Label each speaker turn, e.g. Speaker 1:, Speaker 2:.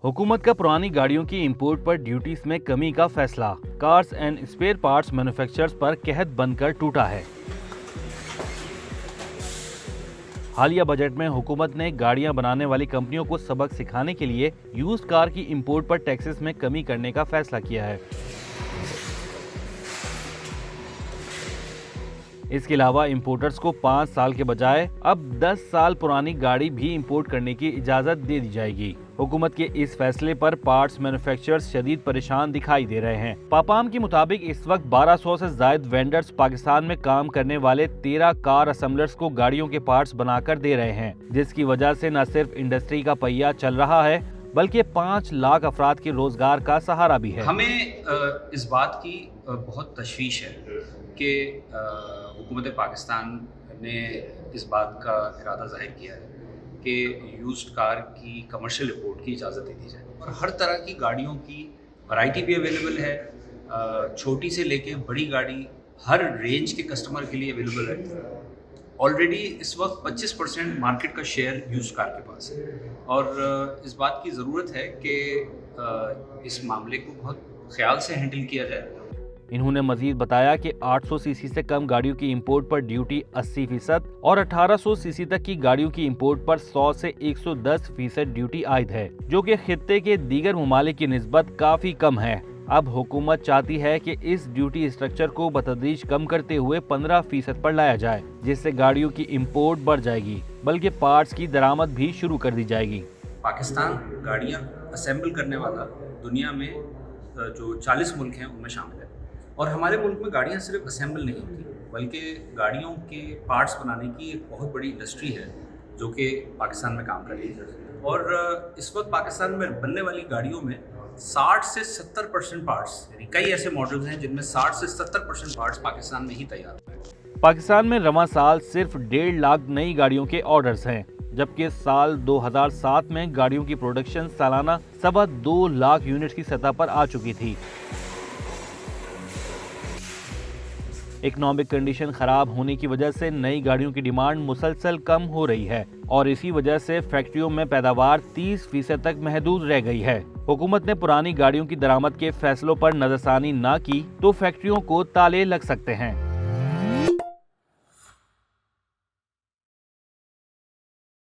Speaker 1: हुकूमत का पुरानी गाड़ियों की इंपोर्ट पर ड्यूटीज में कमी का फैसला। Cars and spare parts manufacturers पर कहत बनकर टूटा है। हालिया बजट में हुकूमत ने गाड़ियां बनाने वाली कंपनियों को सबक सिखाने के लिए यूज्ड कार की इंपोर्ट पर टैक्सेस में कमी करने का फैसला किया है। इसके अलावा इंपोर्टर्स को 5 साल के बजाय अब 10 साल पुरानी गाड़ी भी इंपोर्ट करने की इजाजत दे दी जाएगी। हुकूमत के इस फैसले पर पार्ट्स मैन्युफैक्चरर्स शदीद परेशान दिखाई दे रहे हैं। पापाम के मुताबिक इस वक्त 1200 से ज्यादा वेंडर्स पाकिस्तान में काम करने वाले 13 कार असेंबलर्स को गाड़ियों के पार्ट्स बनाकर दे रहे हैं, जिसकी वजह से न सिर्फ इंडस्ट्री का पहिया चल रहा है बल्कि 5 लाख अफराद के रोजगार का सहारा भी है।
Speaker 2: हमें इस बात की बहुत तशवीश है कि हुकूमत पाकिस्तान ने इस बात का इरादा ज़ाहिर किया है कि यूज्ड कार की कमर्शियल इंपोर्ट की इजाज़त दे दी जाए और हर तरह की गाड़ियों की वैरायटी भी अवेलेबल है। छोटी से लेके बड़ी गाड़ी हर रेंज के कस्टमर के लिए अवेलेबल है। ऑलरेडी इस वक्त 25% मार्केट का शेयर यूज्ड कार के पास है और इस बात की ज़रूरत है कि इस मामले को बहुत ख्याल से हैंडल किया जाए।
Speaker 1: इन्होंने मजीद बताया कि 800 सीसी से कम गाड़ियों की इंपोर्ट पर ड्यूटी 80% और 1800 सीसी तक की गाड़ियों की इंपोर्ट पर 100 से 110% ड्यूटी आयद है, जो कि खित्ते के दीगर ममालिक की निस्बत काफी कम है। अब हुकूमत चाहती है कि इस ड्यूटी स्ट्रक्चर को बतदरीज कम करते हुए 15% पर लाया जाए, जिससे गाड़ियों की इंपोर्ट बढ़ जाएगी, बल्कि पार्ट्स की दरामद भी शुरू कर दी जाएगी।
Speaker 2: पाकिस्तान गाड़ियाँ असेंबल करने वाला दुनिया में जो 40 मुल्क हैं उनमें शामिल है और हमारे मुल्क में गाड़ियाँ सिर्फ असेंबल नहीं होती बल्कि गाड़ियों के पार्ट्स बनाने की एक बहुत बड़ी इंडस्ट्री है जो कि पाकिस्तान में काम कर रही है। और इस वक्त पाकिस्तान में बनने वाली गाड़ियों में 60 से 70% पार्ट्स, यानी कई ऐसे मॉडल्स हैं जिनमें 60 से 70% पार्ट्स पाकिस्तान में ही तैयार हुए हैं।
Speaker 1: पाकिस्तान में रवां साल सिर्फ 1.5 लाख नई गाड़ियों के ऑर्डर्स हैं, जबकि साल 2007 में गाड़ियों की प्रोडक्शन सालाना 2.25 लाख यूनिट की सतह पर आ चुकी थी। इकोनॉमिक कंडीशन खराब होने की वजह से नई गाड़ियों की डिमांड मुसलसल कम हो रही है और इसी वजह से फैक्ट्रियों में पैदावार 30% तक महदूद रह गई है। हुकूमत ने पुरानी गाड़ियों की दरामद के फैसलों पर नजरसानी न की तो फैक्ट्रियों को ताले लग सकते हैं।